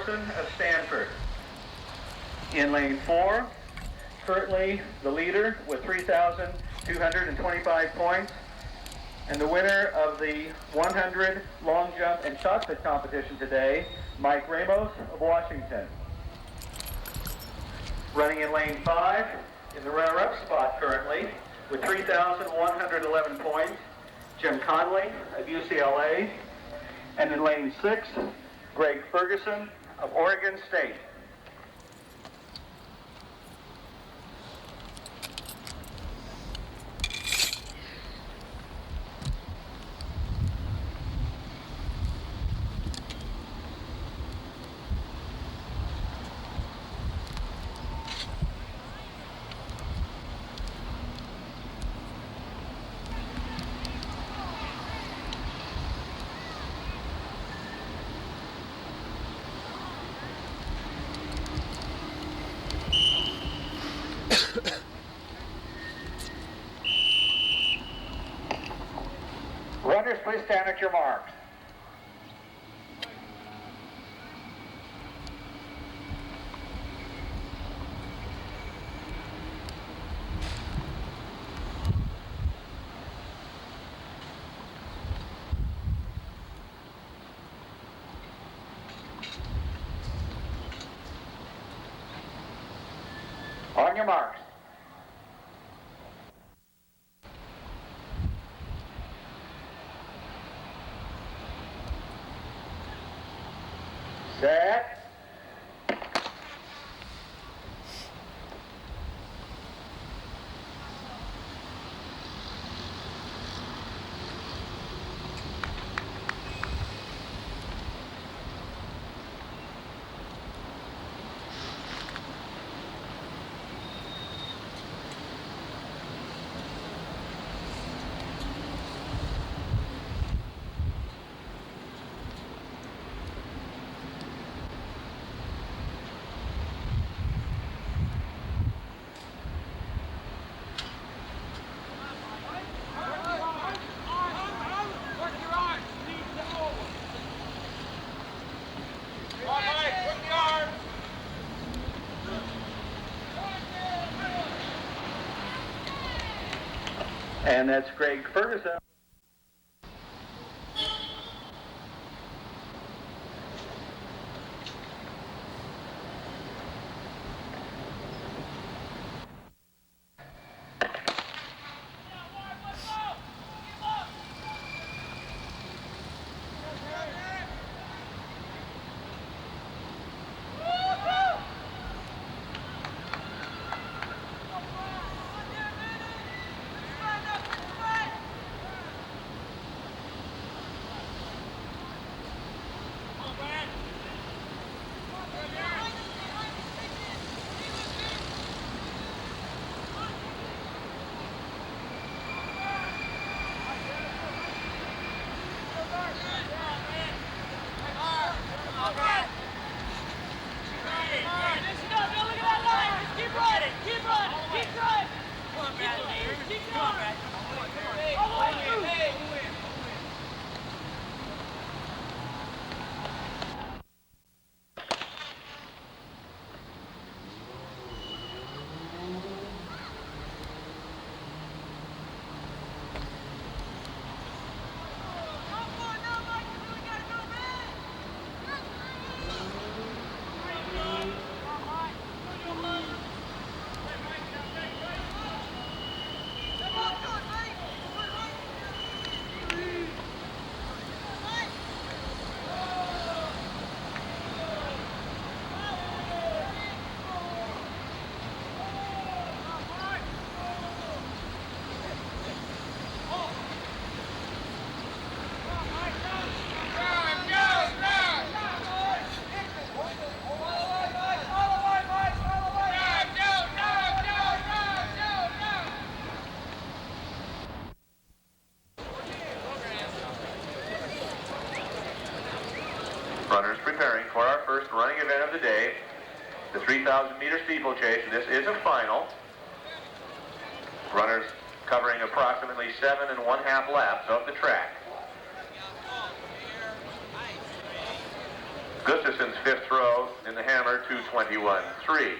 Morrison of Stanford. In lane 4, currently the leader with 3,225 points, and the winner of the 100 long jump and shot put competition today, Mike Ramos of Washington. Running in lane 5, in the runner-up spot currently, with 3,111 points, Jim Conley of UCLA, and in lane 6, Greg Ferguson of Oregon State. Runners, please stand at your marks. On your marks. Set. And that's Greg Ferguson. Runners preparing for our first running event of the day, the 3,000-meter steeplechase. This is a final. Runners covering approximately 7 1/2 laps of the track. Gustafson's fifth throw in the hammer, 221.3.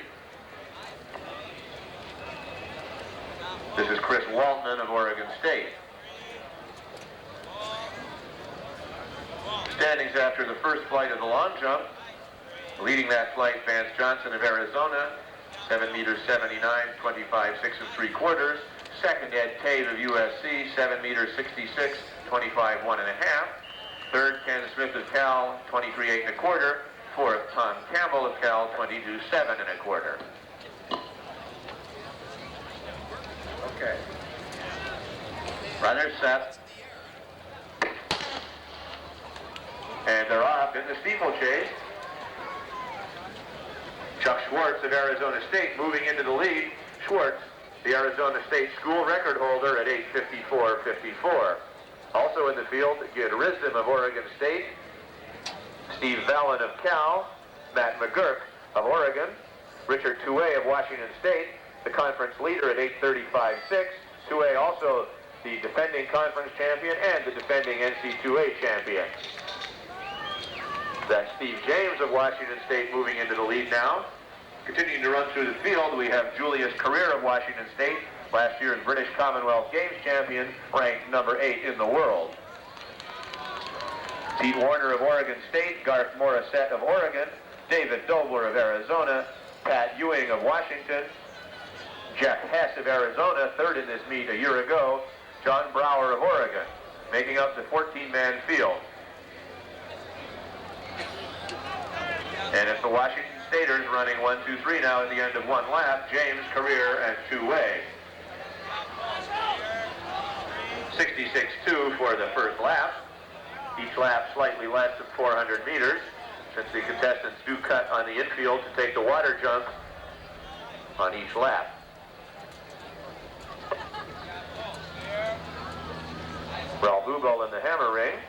This is Chris Waltman of Oregon State. Standings after the first flight of the long jump. Leading that flight, Vance Johnson of Arizona, 7 meters 79, 25, 6 3/4. Second, Ed Tate of USC, 7 meters 66, 25, 1 1/2. Third, Ken Smith of Cal, 23, 8 1/4. Fourth, Tom Campbell of Cal, 22, 7 1/4. Okay. Runners set. And they're off in the steeplechase. Chuck Schwartz of Arizona State moving into the lead. Schwartz, the Arizona State school record holder at 8:54.54. Also in the field, Gid Risdom of Oregon State, Steve Vallon of Cal, Matt McGurk of Oregon, Richard Touay of Washington State, the conference leader at 8:35.6. Touay also the defending conference champion and the defending NC2A champion. That's Steve James of Washington State moving into the lead now. Continuing to run through the field, we have Julius Career of Washington State, last year's British Commonwealth Games champion, ranked number 8 in the world. Pete Warner of Oregon State, Garth Morissette of Oregon, David Dobler of Arizona, Pat Ewing of Washington, Jeff Hess of Arizona, third in this meet a year ago, John Brower of Oregon, making up the 14-man field. And it's the Washington Staters running 1, 2, 3 now at the end of one lap. James, Career, and Touay. 66.2 for the first lap. Each lap slightly less than 400 meters, since the contestants do cut on the infield to take the water jump on each lap. Ralph Hubel in the hammer ring.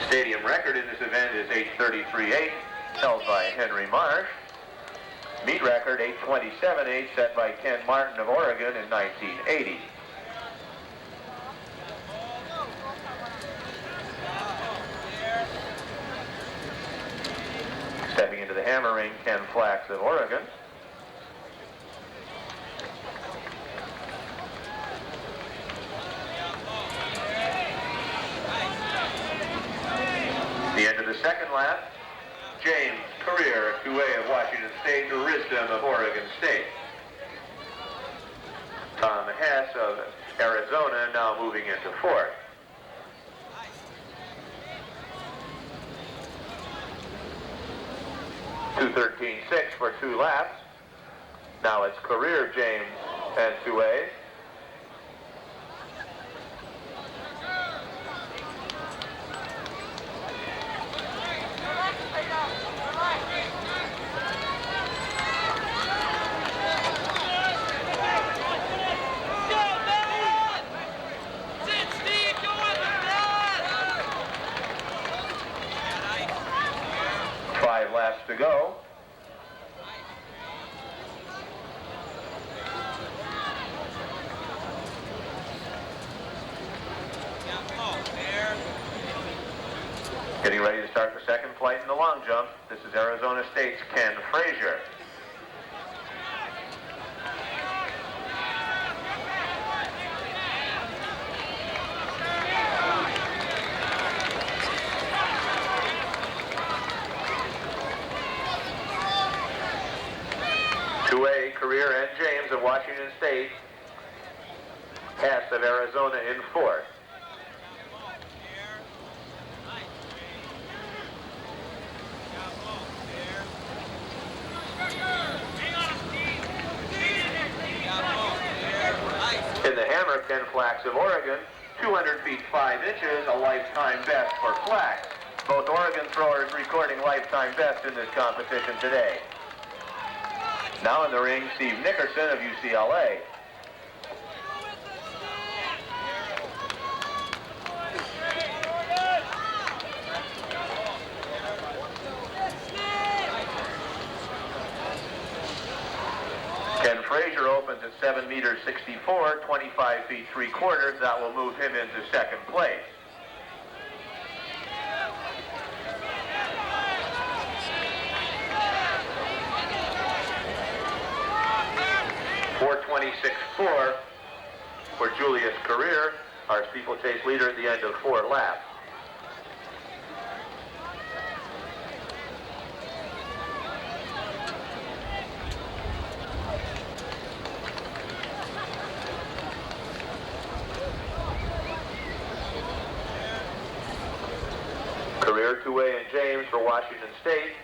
Stadium record in this event is 8:33.8, held by Henry Marsh. Meet record 8:27.8, set by Ken Martin of Oregon in 1980. Stepping into the hammer ring, Ken Flax of Oregon. The end of the second lap, James, Career, Touay of Washington State, Risdom of Oregon State. Tom Hess of Arizona now moving into fourth. .213.6 for 2 laps. Now it's Career, James, and Touay. Laps to go. Getting ready to start the second flight in the long jump. This is Arizona State's Ken Frazier. Touay, Career, and James of Washington State. Hess of Arizona in fourth. In the hammer, Ken Flax of Oregon, 200 feet 5 inches, a lifetime best for Flax. Both Oregon throwers recording lifetime best in this competition today. Now in the ring, Steve Nickerson of UCLA. 7 meters 64, 25 feet 3/4. That will move him into second place. .426.4 for Julius Career, our steeplechase leader at the end of 4 laps. Career, Two-Way, and James for Washington State.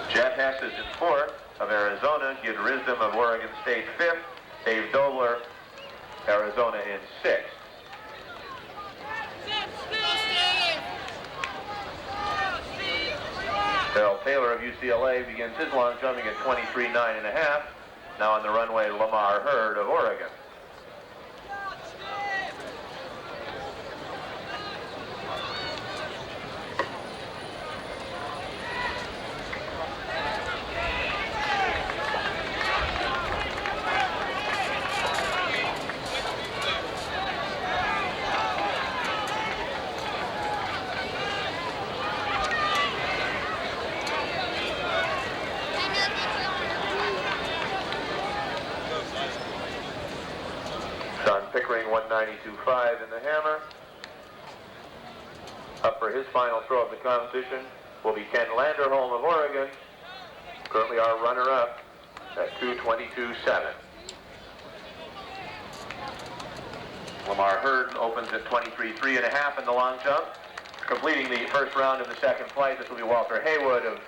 Jeff Hess is in 4th of Arizona. Gid Risdom of Oregon State 5th. Dave Dobler, Arizona in 6th. Darrell Taylor of UCLA begins his long jumping at 23.9½. Now on the runway, Lamar Hurd of Oregon. Pickering 192.5 in the hammer. Up for his final throw of the competition will be Ken Landerholm of Oregon, currently our runner-up at 2:22.7. Lamar Hurd opens at 23.3½ in the long jump. Completing the first round of the second flight, this will be Walter Haywood of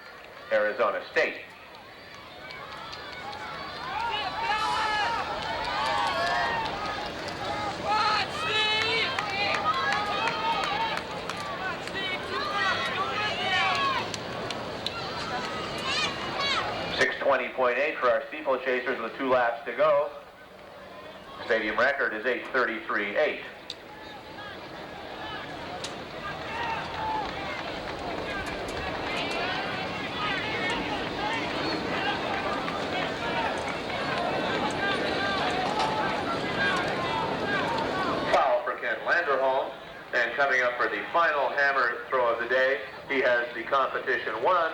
Arizona State. .8 for our steeplechasers with 2 laps to go. Stadium record is 8:33.8. Foul for Ken Landerholm. And coming up for the final hammer throw of the day, he has the competition won.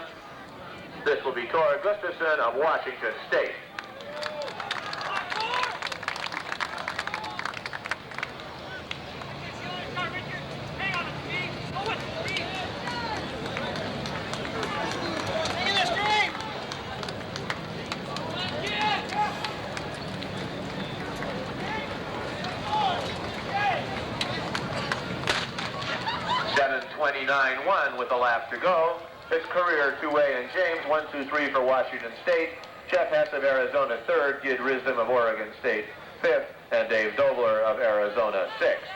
This will be Tor Gustafson of Washington State. .729.1 with a lap to go. His Career, Two-Way, and James, 1-2-3 for Washington State. Jeff Hess of Arizona 3rd, Gid Risdom of Oregon State 5th, and Dave Dobler of Arizona 6th.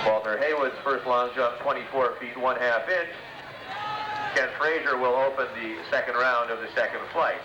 Walter Haywood's first long jump, 24 feet 1/2 inch. Ken Frazier will open the second round of the second flight.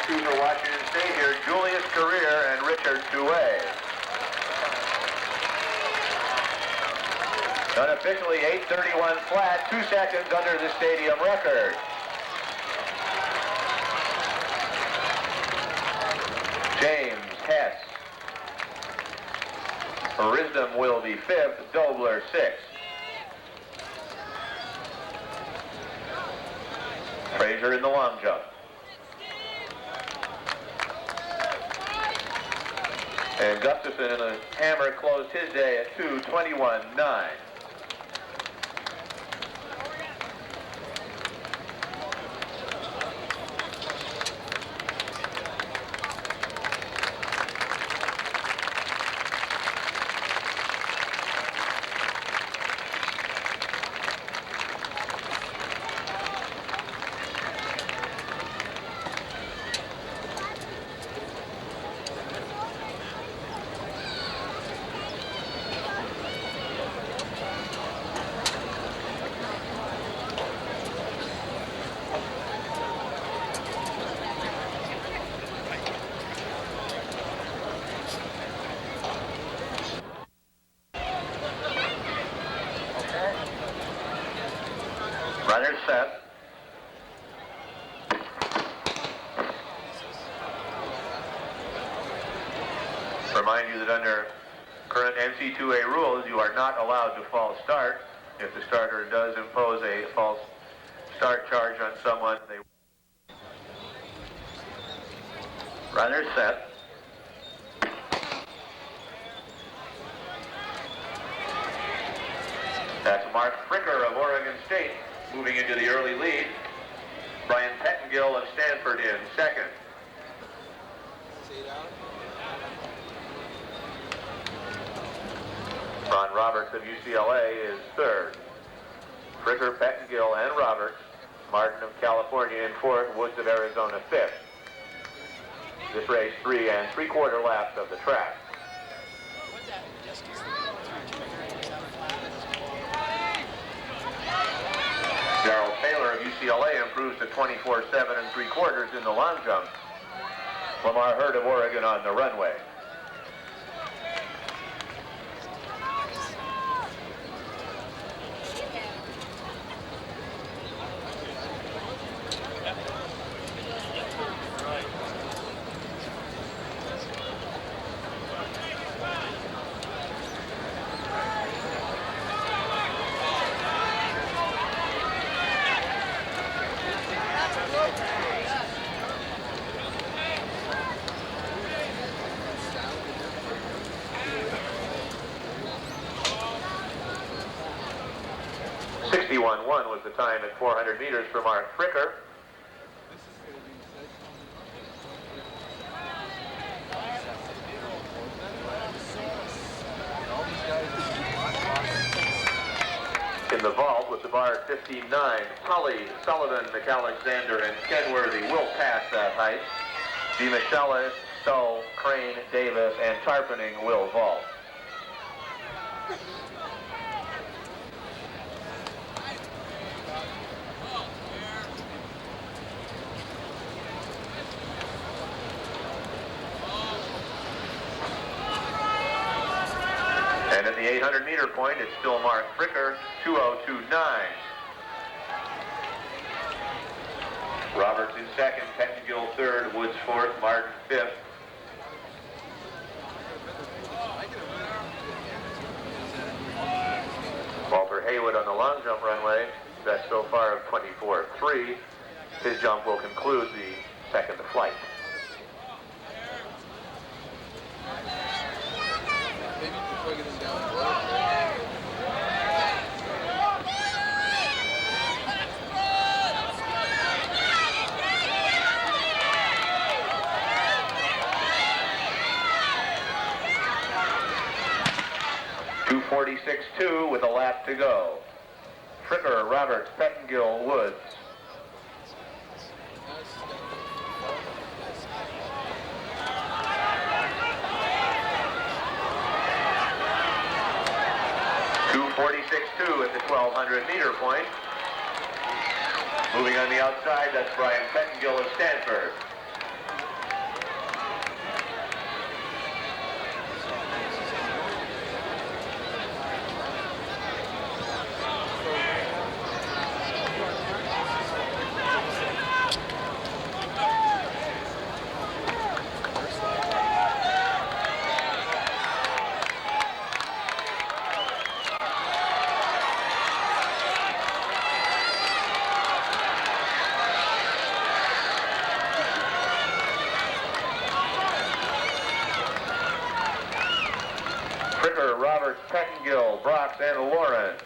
For Washington State here, Julius Career and Richard Two-Way. Unofficially 8:31 flat, 2 seconds under the stadium record. James Hess. Risdom will be 5th, Dobler 6th. Frazier in the long jump. And Gustafson in the hammer closed his day at 2:21.9. set. Remind you that under current NC2A rules, you are not allowed to false start. If the starter does impose a false start charge on someone, they... Runner set. That's Mark Fricker of Oregon State moving into the early lead. Brian Pettengill of Stanford in second. Ron Roberts of UCLA is third. Fricker, Pettengill, and Roberts. Martin of California in fourth. Woods of Arizona fifth. This race 3 3/4 laps of the track. Darrell Taylor of UCLA improves to 24.7 3/4 in the long jump. Lamar Hurd of Oregon on the runway. Was the time at 400 meters for Mark Fricker. In the vault with the bar at 15.9, Tully, Sullivan, McAlexander, and Kenworthy will pass that height. DeMichelis, Stoll, Crane, Davis, and Tarpening will vault. And at the 800 meter point, it's still Mark Fricker, 2:02.9. Roberts in second, Pettengill third, Woods fourth, Martin fifth. Walter Haywood on the long jump runway, best so far of 24.3. His jump will conclude the second flight. .246.2 with a lap to go. Fricker, Roberts, Pettengill, Woods. .246.2 at the 1200 meter point. Moving on the outside, that's Brian Pettengill of Stanford. Fricker, Roberts, Pettengill, Brox, and Lawrence.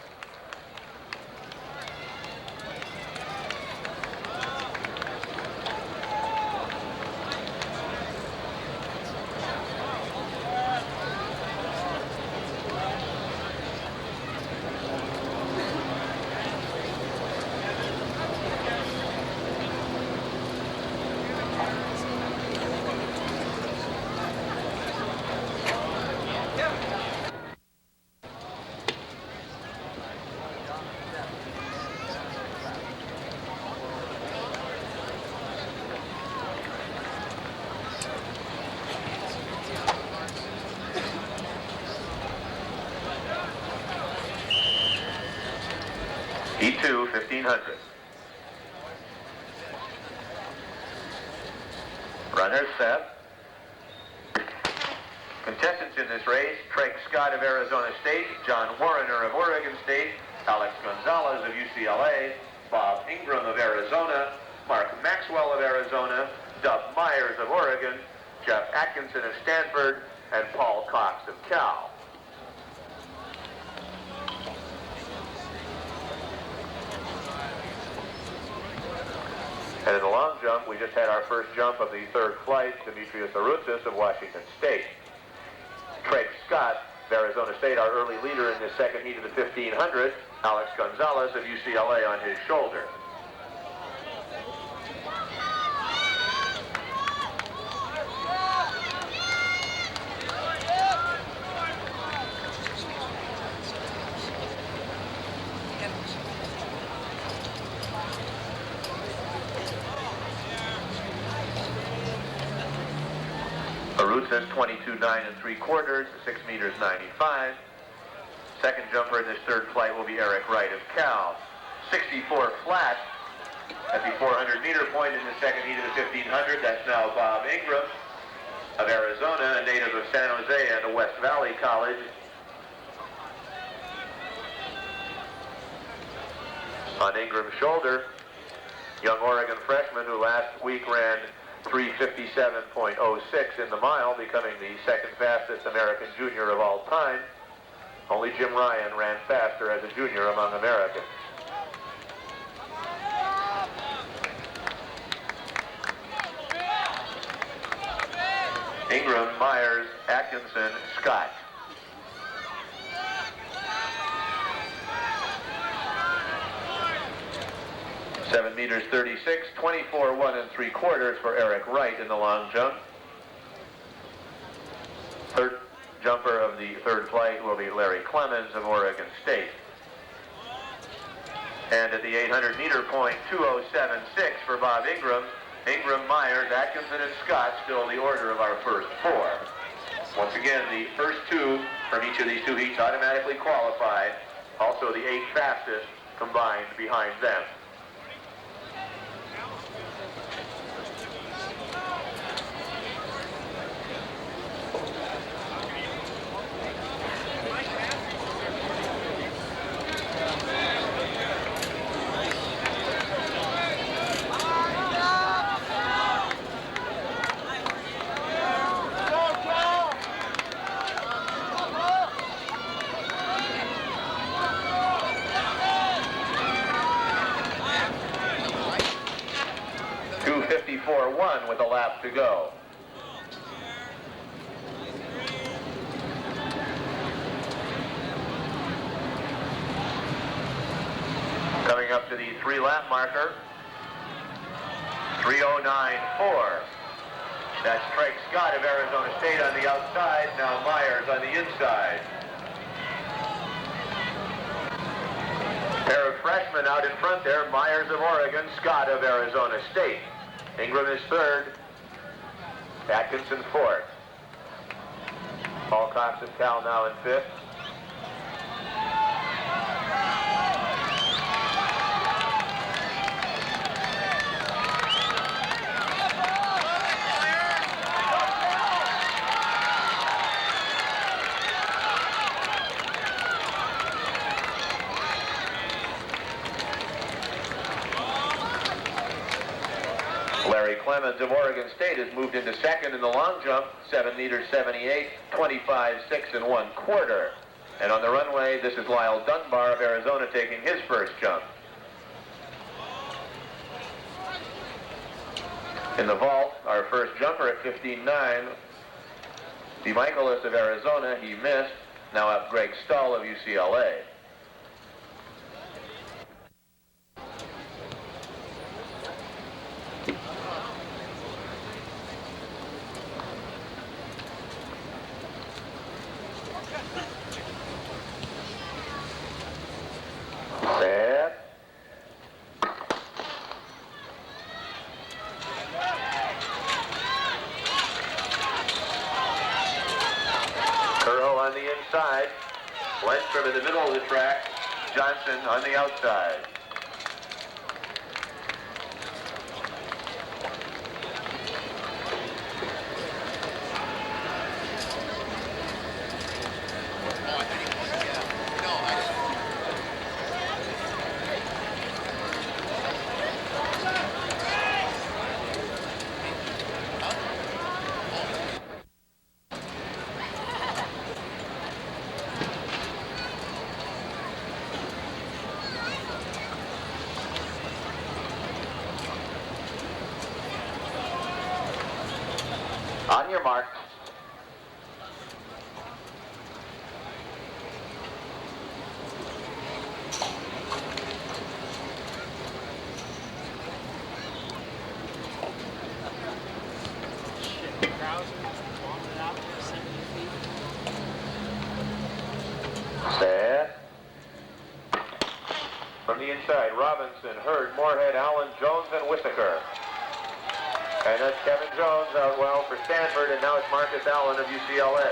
E2, 1500. Runners set. Contestants in this race, Craig Scott of Arizona State, John Warrener of Oregon State, Alex Gonzalez of UCLA, Bob Ingram of Arizona, Mark Maxwell of Arizona, Dub Myers of Oregon, Jeff Atkinson of Stanford, and Paul Cox of Cal. And in the long jump, we just had our first jump of the third flight, Demetrius Aroutzis of Washington State. Craig Scott of Arizona State, our early leader in the second heat of the 1500, Alex Gonzalez of UCLA on his shoulder. Aroutzis 22.9 3/4, 6 meters 95. Second jumper in this third flight will be Eric Wright of Cal. 64 flat at the 400 meter point in the second heat of the 1500. That's now Bob Ingram of Arizona, a native of San Jose and a West Valley College. On Ingram's shoulder, young Oregon freshman who last week ran 3:57.06 in the mile, becoming the second fastest American junior of all time. Only Jim Ryan ran faster as a junior among Americans. Ingram, Myers, Atkinson, Scott. Seven meters 36, 24.1 3/4 for Eric Wright in the long jump. Third jumper of the third flight will be Larry Clemens of Oregon State. And at the 800 meter point, 2:07.6 for Bob Ingram. Ingram, Myers, Atkinson, and Scott still the order of our first four. Once again, the first two from each of these two heats automatically qualified. Also the 8 fastest combined behind them. With a lap to go. Coming up to the 3-lap marker, 3:09.4. That's Craig Scott of Arizona State on the outside, now Myers on the inside. Pair of freshmen out in front there, Myers of Oregon, Scott of Arizona State. Ingram is third, Atkinson fourth. Paul Cox of Cal now in fifth. Larry Clemens of Oregon State has moved into second in the long jump, 7 meters 78, 25.6 1/4. And on the runway, this is Lyle Dunbar of Arizona taking his first jump. In the vault, our first jumper at 15.9, DeMichaelis of Arizona, he missed. Now up Greg Stahl of UCLA. Inside, Lindstrom in the middle of the track, Johnson on the outside. On your mark. Set. From the inside, Robinson, Hurd, Moorhead, Allen, Jones, and Whittaker. And that's Kevin Jones out well for Stanford, and now it's Marcus Allen of UCLA.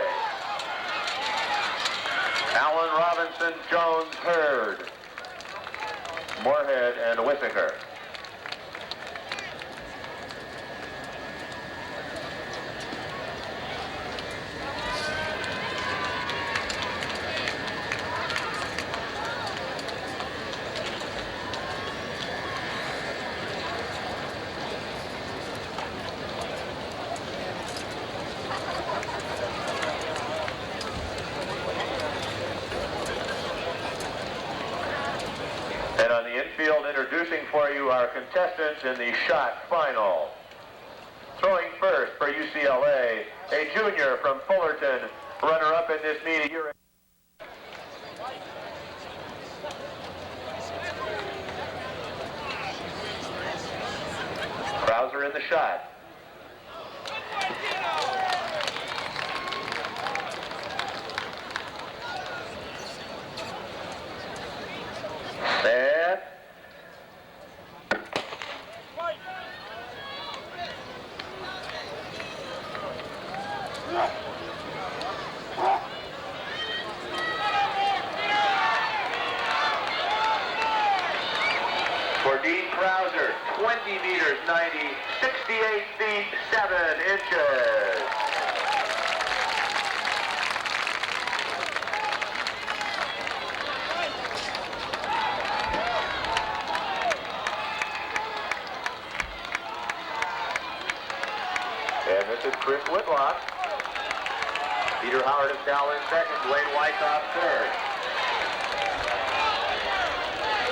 Allen, Robinson, Jones, Hurd, Moorhead, and Whittaker. And on the infield, introducing for you our contestants in the shot final. Throwing first for UCLA, a junior from Fullerton, runner-up in this meet a year ago. Krauser in the shot. Set. For Dean Krauser, 20 meters, 90, 68 feet, 7 inches. And this is Chris Whitlock. Peter Howard of Cal in second, Dwayne Wyckoff third.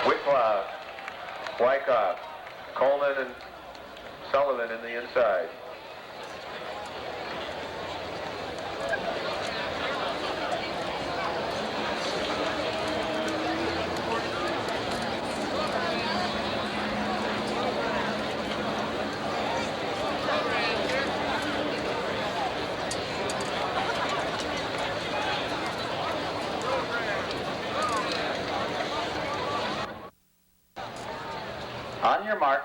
Whitlock, Wyckoff, Coleman, and Sullivan in the inside. On your mark.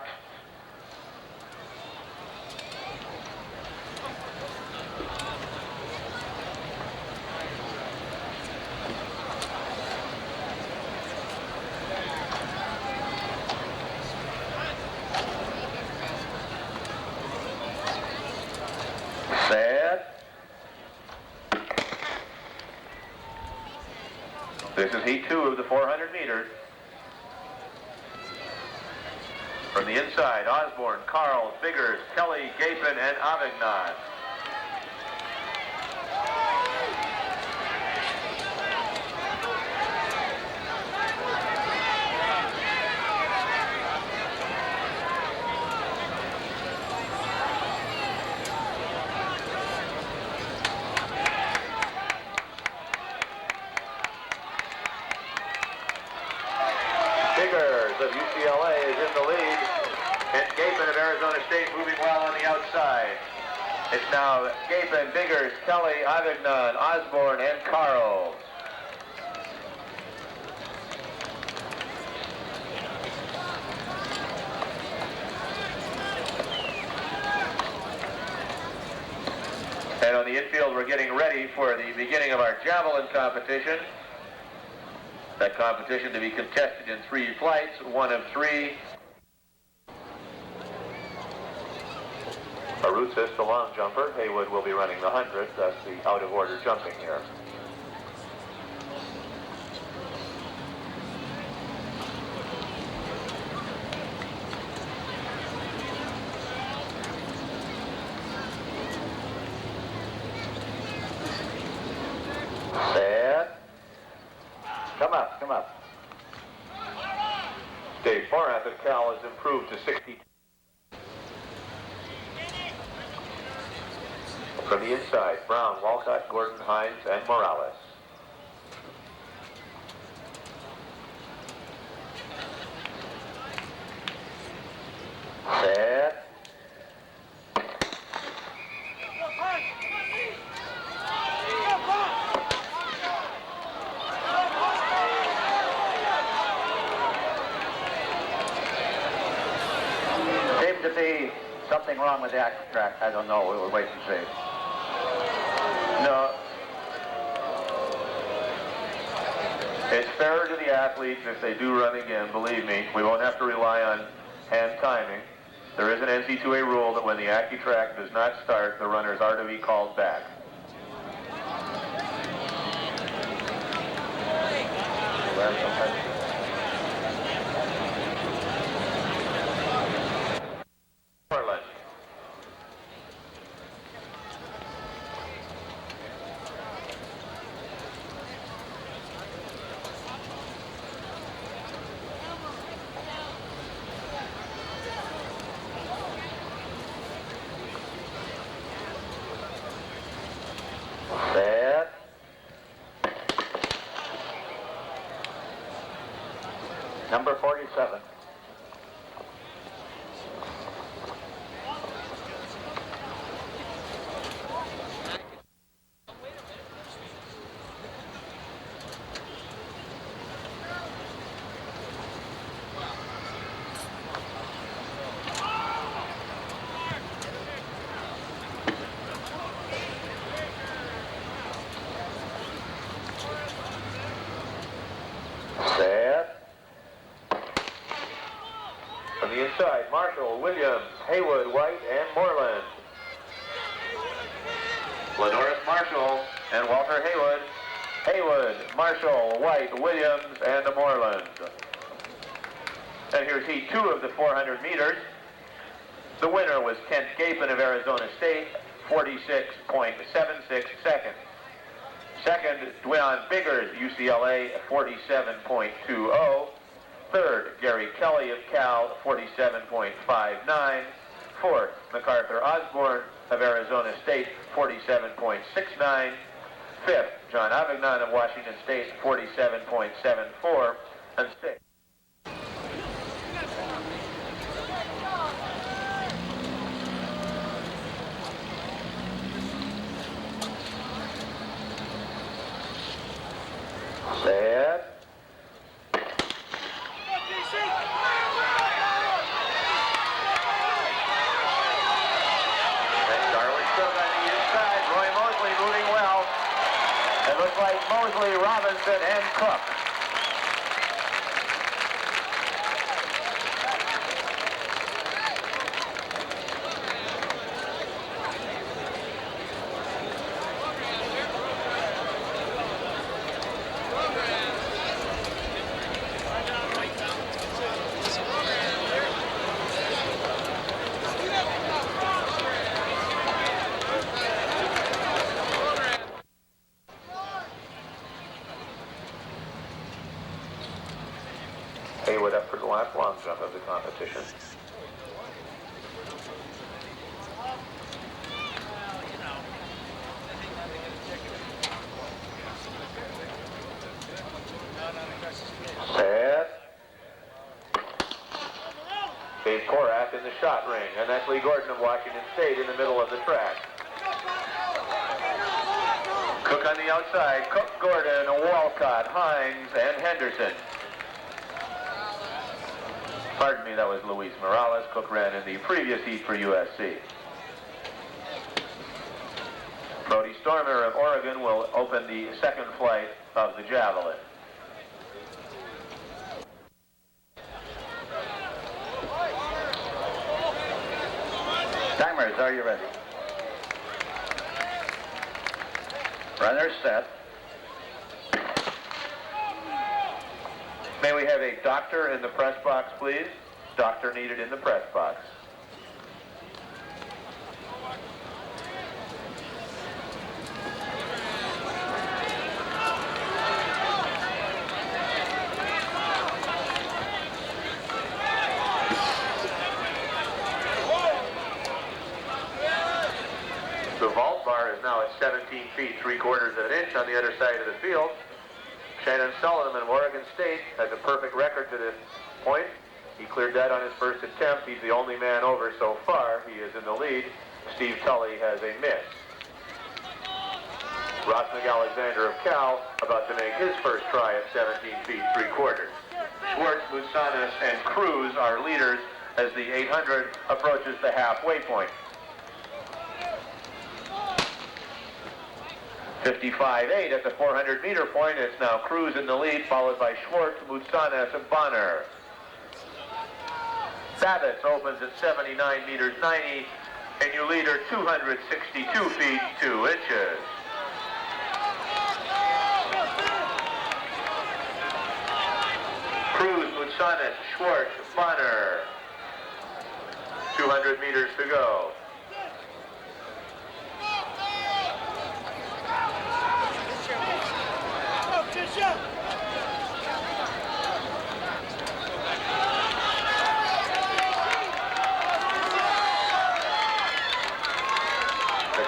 Set. This is heat 2 of the 400 meters. From the inside, Osborne, Carl, Biggers, Kelly, Gapin, and Avignon. Biggers of UCLA is in the lead, and Gapin of Arizona State moving well on the outside. It's now Gapin, Biggers, Kelly, Avignon, Osborne, and Carl. And on the infield, we're getting ready for the beginning of our javelin competition. That competition to be contested in 3 flights, 1 of 3. Arutsis, the long jumper. Haywood will be running the 100. That's the out-of-order jumping here. Set. Come up, come up. Dave Forath at Cal has improved to 60. From the inside, Brown, Walcott, Gordon, Hines, and Morales. Set. Seems to be something wrong with the track. I don't know. We'll wait and see. No. It's fairer to the athletes if they do run again, believe me. We won't have to rely on hand timing. There is an NC2A rule that when the AccuTrack does not start, the runners are to be called back. Portland. Set. Number 47. Set. From the inside, Marshall, Williams, Haywood, White, and Moreland. Lenoris Marshall and Walter Haywood. Haywood, Marshall, White, Williams, and Moreland. And here's heat 2 of the 400 meters. The winner was Kent Gapin of Arizona State, 46.76 seconds. Second, Dwyon Biggers, UCLA, 47.20. Third, Gary Kelly of Cal, 47.59. Fourth, MacArthur Osborne of Arizona State, 47.69. Fifth, John Avignon of Washington State, 47.74. And sixth. Set. It looks like Mosley, Robinson, and Cook. Haywood up for the last long jump of the competition. Set. Dave Korak in the shot ring, and that's Lee Gordon of Washington State in the middle of the track. Cook on the outside, Cook, Gordon, Walcott, Hines, and Henderson. Pardon me, that was Luis Morales. Cook ran in the previous heat for USC. Brody Stormer of Oregon will open the second flight of the javelin. Timers, are you ready? Runners set. May we have a doctor in the press box, please? Doctor needed in the press box. The vault bar is now at 17 feet 3/4 of an inch on the other side of the field. Shannon Sullivan of Oregon State has a perfect record to this point. He cleared that on his first attempt. He's the only man over so far. He is in the lead. Steve Tully has a miss. Ross McAlexander of Cal about to make his first try at 17 feet 3/4. Schwartz, Moussanis, and Cruz are leaders as the 800 approaches the halfway point. 55.8 at the 400-meter point. It's now Cruz in the lead, followed by Schwartz, Moussanis, and Bonner. Babbitt opens at 79 meters 90, and you leader 262 feet 2 inches. Cruz, Moussanis, Schwartz, Bonner. 200 meters to go.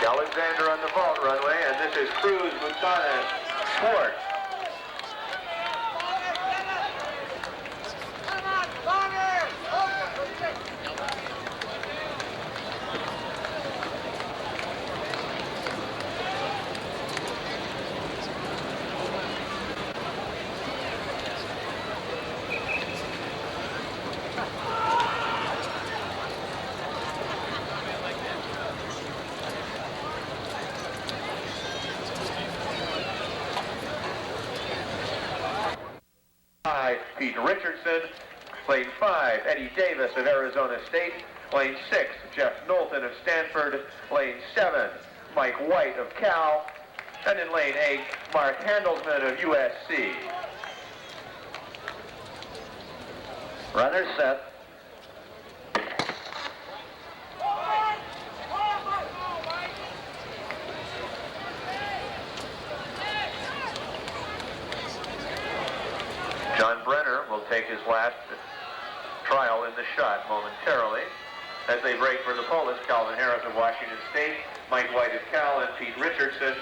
Alexander on the vault runway, and this is Cruz, Moussanis, Schwartz. Pete Richardson. Lane 5, Eddie Davis of Arizona State. Lane 6, Jeff Knowlton of Stanford. Lane 7, Mike White of Cal. And in lane 8, Mark Handelsman of USC. Runners set. John Brenner will take his last trial in the shot momentarily as they break for the pole. Calvin Harris of Washington State, Mike White of Cal, and Pete Richardson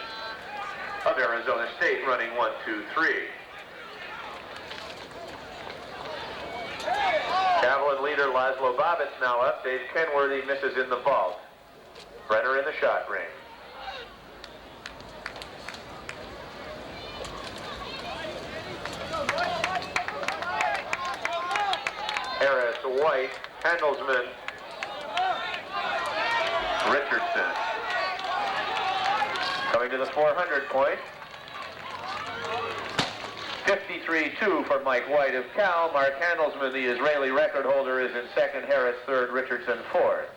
of Arizona State running 1, 2, 3. Javelin leader Laszlo Babbitt's now up. Dave Kenworthy misses in the vault. Brenner in the shot ring. Harris, White, Handelsman, Richardson. Coming to the 400 point. 53-2 for Mike White of Cal. Mark Handelsman, the Israeli record holder, is in second. Harris third. Richardson fourth.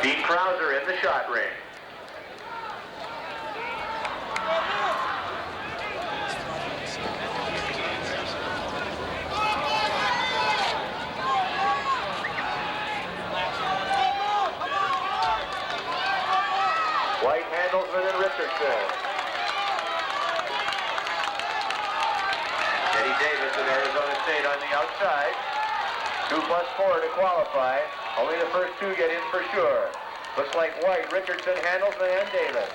Dean Krauser in the shot ring. White, Handelsman, and Richardson. Eddie Davis of Arizona State on the outside. 2 plus 4 to qualify. Only the first 2 get in for sure. Looks like White, Richardson, Handelsman, and Davis.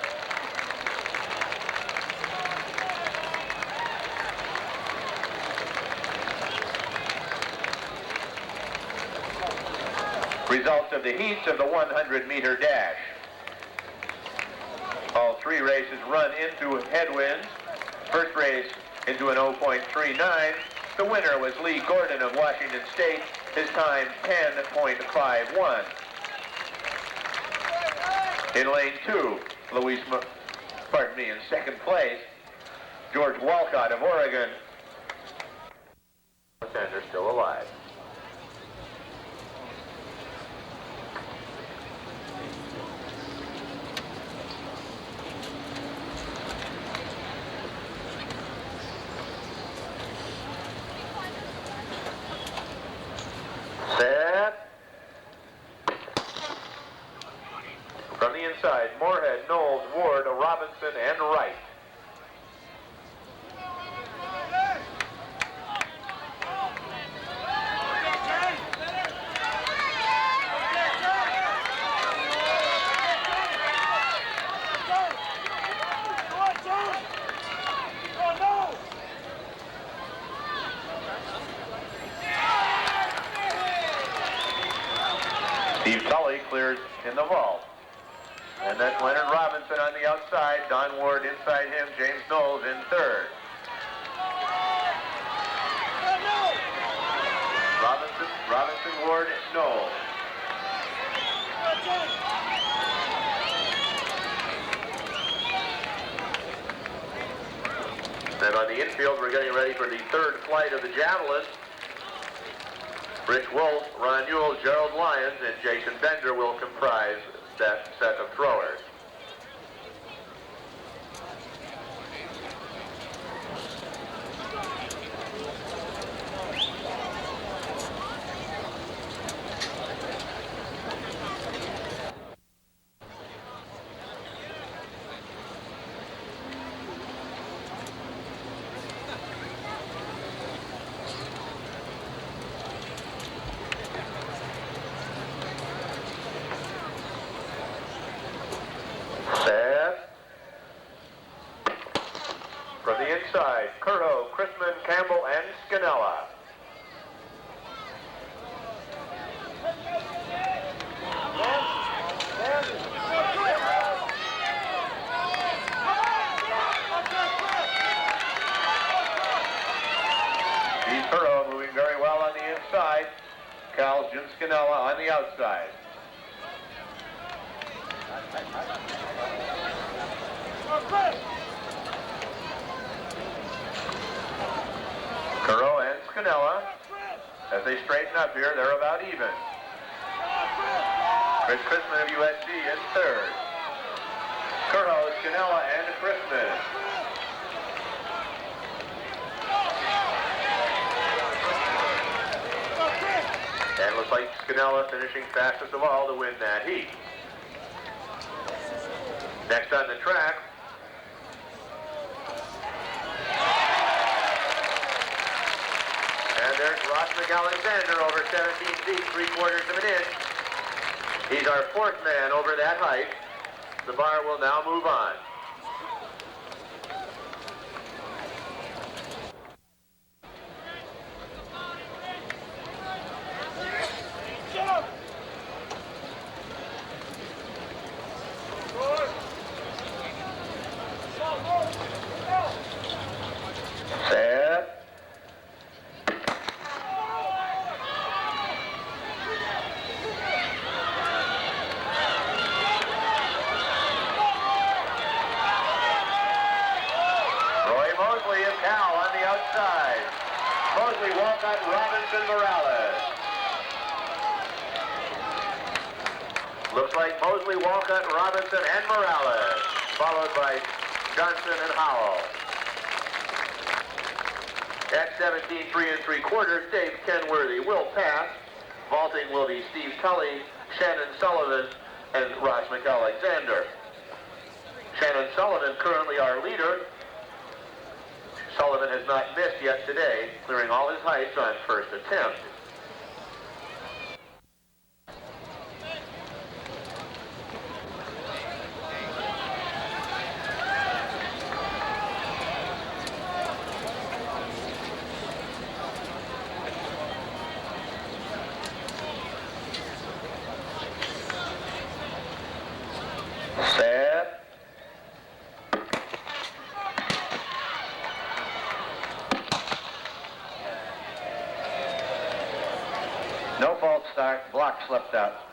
Results of the heats of the 100-meter dash. All 3 races run into headwinds. First race into an 0.39. The winner was Lee Gordon of Washington State. His time 10.51. In lane 2, in second place, George Walcott of Oregon. Alexander still alive. Set. From the inside, Moorhead, Knowles, Ward, Robinson, and Wright. Steve Tully clears in the vault. And that's Leonard Robinson on the outside, Don Ward inside him, James Knowles in third. Robinson, Ward, Knowles. Then on the infield, we're getting ready for the third flight of the javelin. Rich Wolf, Ron Ewell, Gerald Lyons, and Jason Bender will comprise that set of throwers. From the inside, Curto, Chrisman, Campbell, and Scannella. Steve Curto moving very well on the inside. Cal Jim Scannella on the outside. Curto and Scannella, as they straighten up here, they're about even. Chris Chrisman of USC in third. Curto, Scannella, and Chrisman. And it looks like Scannella finishing fastest of all to win that heat. Next on the track, and there's Ross McAlexander over 17 feet, 3/4 of an inch. He's our fourth man over that height. The bar will now move on. Set. Mosley and Cal on the outside. Mosley, Walcott, Robinson, Morales. Looks like Mosley, Walcott, Robinson, and Morales, followed by Johnson and Howell. At 17, 3 3/4, Dave Kenworthy will pass. Vaulting will be Steve Tully, Shannon Sullivan, and Ross McAlexander. Shannon Sullivan currently our leader. Sullivan has not missed yet today, clearing all his heights on first attempt. Set. No false start, block slipped out.